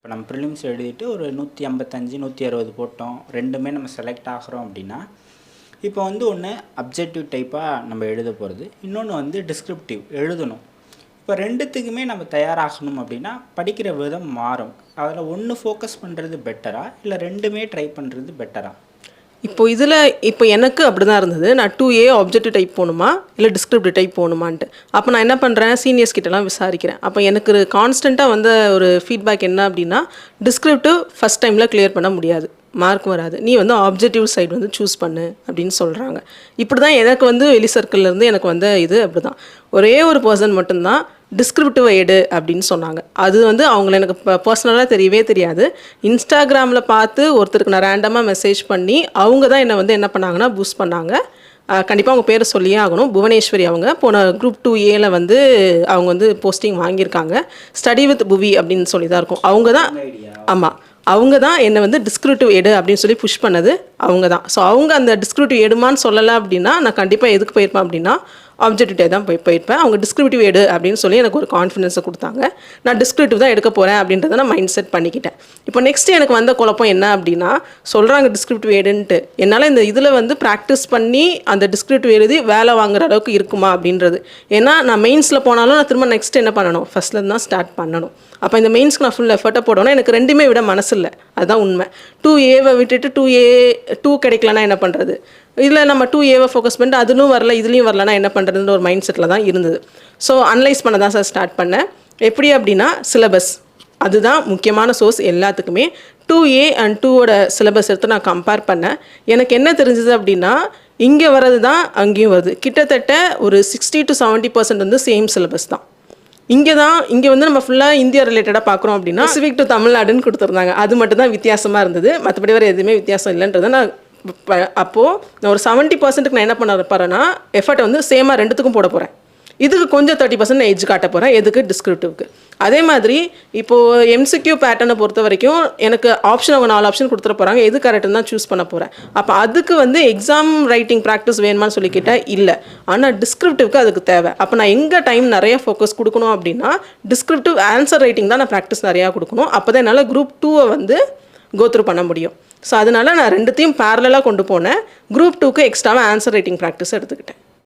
இப்போ நம்ம ப்ரிலிம்ஸ் எழுதிட்டு ஒரு 155 160 போட்டோம், ரெண்டுமே நம்ம செலக்ட் ஆகிறோம் அப்படின்னா, இப்போ வந்து ஒன்று அப்ஜெக்டிவ் டைப்பாக நம்ம எழுத போகிறது, இன்னொன்று வந்து டிஸ்கிரிப்டிவ் எழுதணும். இப்போ ரெண்டுத்துக்குமே நம்ம தயாராகணும் அப்படின்னா படிக்கிற விதம் மாறும். அதில் ஒன்று ஃபோக்கஸ் பண்ணுறது பெட்டரா, இல்லை ரெண்டுமே ட்ரை பண்ணுறது பெட்டரா? இப்போ எனக்கு அப்படி தான் இருந்தது. நான் 2A ஆப்ஜெக்டிவ் டைப் போகணுமா இல்லை டிஸ்கிரிப்டிவ் டைப் போகணுமான்ட்டு. அப்போ நான் என்ன பண்ணுறேன், சீனியர்ஸ் கிட்டலாம் விசாரிக்கிறேன். அப்போ எனக்கு கான்ஸ்டண்ட்டாக வந்த ஒரு ஃபீட்பேக் என்ன அப்படின்னா, டிஸ்கிரிப்டிவ் ஃபஸ்ட் டைமில் கிளியர் பண்ண முடியாது, மார்க் வராது, நீ வந்து ஆப்ஜெக்டிவ் சைடு வந்து சூஸ் பண்ணு அப்படின்னு சொல்கிறாங்க. இப்படி தான் எனக்கு வந்து வெளி சர்க்கிள்லேருந்து எனக்கு வந்த இது அப்படி தான். ஒரே ஒரு பர்சன் மட்டும்தான் டிஸ்கிரிப்டிவ் எடு அப்படின்னு சொன்னாங்க. அது வந்து அவங்கள எனக்கு பர்சனலாக தெரியவே தெரியாது. இன்ஸ்டாகிராமில் பார்த்து ஒருத்தருக்கு நான் ரேண்டமாக மெசேஜ் பண்ணி அவங்க தான் என்னை வந்து என்ன பண்ணாங்கன்னா பூஸ்ட் பண்ணாங்க. கண்டிப்பாக அவங்க பேரை சொல்லியே ஆகணும். புவனேஸ்வரி அவங்க போன குரூப் 2Aல வந்து அவங்க வந்து போஸ்டிங் வாங்கியிருக்காங்க. ஸ்டடி வித் புவி அப்படின்னு சொல்லி தான் இருக்கும். அவங்க தான், ஆமாம், அவங்க தான் என்னை வந்து டிஸ்கிரிப்டிவ் எடு அப்படின்னு சொல்லி புஷ் பண்ணது அவங்க தான். ஸோ அவங்க அந்த டிஸ்கிரிப்டிவ் எடுமான்னு சொல்லலை அப்படின்னா நான் கண்டிப்பாக எதுக்கு போயிருப்பேன் அப்படின்னா ஆப்ஜெக்டிவ் தான் போயிருப்பேன். அவங்க டிஸ்கிரிப்டிவ் எடு அப்படின்னு சொல்லி எனக்கு ஒரு கான்ஃபிடன்ஸை கொடுத்தாங்க. நான் டிஸ்கிரிப்டிவ் தான் எடுக்க போகிறேன் அப்படின்றத நான் மைண்ட் செட் பண்ணிக்கிட்டேன். இப்போ நெக்ஸ்ட் எனக்கு வந்த குழப்பம் என்ன அப்படின்னா, சொல்கிறாங்க டிஸ்கிரிப்டிவ் எடுன்ட்டு, என்னால் இந்த இதில் வந்து ப்ராக்டிஸ் பண்ணி அந்த டிஸ்கிரிப்டிவ் எழுதி வேலை வாங்குற அளவுக்கு இருக்குமா அப்படின்றது. ஏன்னா நான் மெயின்ஸில் போனாலும் நான் திரும்ப நெக்ஸ்ட் என்ன பண்ணணும், ஃபஸ்ட்லேருந்து தான் ஸ்டார்ட் பண்ணணும். அப்போ இந்த மெயின்ஸ்க்கு நான் ஃபுல் எஃபர்ட்டை போடணும். எனக்கு ரெண்டுமே விட மனசு இல்லை, அதுதான் உண்மை. 2Aவை விட்டுட்டு 2 கிடைக்கலன்னா என்ன பண்ணுறது, இதில் நம்ம 2Aவை ஃபோக்கஸ் பண்ணிட்டு அதுவும் வரல இதுலேயும் வரலன்னா என்ன பண்ணுறதுன்ற ஒரு மைண்ட் செட்டில் தான் இருந்தது. ஸோ அனலைஸ் பண்ண தான் சார் ஸ்டார்ட் பண்ணேன். எப்படி அப்படின்னா, சிலபஸ் அதுதான் முக்கியமான சோர்ஸ் எல்லாத்துக்குமே. 2A அண்ட் 2ஓட சிலபஸ் எடுத்து நான் கம்பேர் பண்ணேன். எனக்கு என்ன தெரிஞ்சது அப்படின்னா, இங்கே வர்றது தான் அங்கேயும் வருது. கிட்டத்தட்ட ஒரு 60 to 70% வந்து சேம் சிலபஸ் தான். இங்கே வந்து நம்ம ஃபுல்லாக இந்தியா ரிலேட்டடாக பார்க்குறோம் அப்படின்னா ஸ்பெசிஃபிக் டு தமிழ்நாடுன்னு கொடுத்துருந்தாங்க. அது மட்டும் தான் வித்தியாசமாக இருந்தது, மற்றபடி வேறு எதுவுமே வித்தியாசம் இல்லைன்றதை நான் அப்போது நான் ஒரு 70%க்கு நான் என்ன பண்ண போகிறேன்னா எஃபர்ட்டை வந்து சேமாக ரெண்டுத்துக்கும் போட போகிறேன். இதுக்கு கொஞ்சம் 30% நான் எட்ஜ் காட்ட போகிறேன். எதுக்கு, டிஸ்கிரிப்டிவ்க்கு. அதே மாதிரி இப்போது MCQ பேட்டர்னை பொறுத்த வரைக்கும் எனக்கு அவங்க 4 ஆப்ஷன் கொடுத்துட போகிறாங்க, எது கரெக்டுன்னு தான் சூஸ் பண்ண போகிறேன். அப்போ அதுக்கு வந்து எக்ஸாம் ரைட்டிங் ப்ராக்டிஸ் வேணுமான்னு சொல்லிக்கிட்டால் இல்லை, ஆனால் டிஸ்கிரிப்டிவ்க்கு அதுக்கு தேவை. அப்போ நான் எங்கே டைம் நிறைய ஃபோக்கஸ் கொடுக்கணும் அப்படின்னா டிஸ்கிரிப்டிவ் ஆன்சர் ரைட்டிங் தான் நான் ப்ராக்டிஸ் நிறையா கொடுக்கணும். அப்போ தான் என்னால் குரூப் 2வை வந்து கோத்ரூ பண்ண முடியும். ஸோ அதனால் நான் ரெண்டுத்தையும் பேரலாக கொண்டு போனேன். குரூப் 2க்கு எக்ஸ்ட்ராவாக ஆன்சர் ரைட்டிங் ப்ராக்டிஸ் எடுத்துக்கிட்டேன்.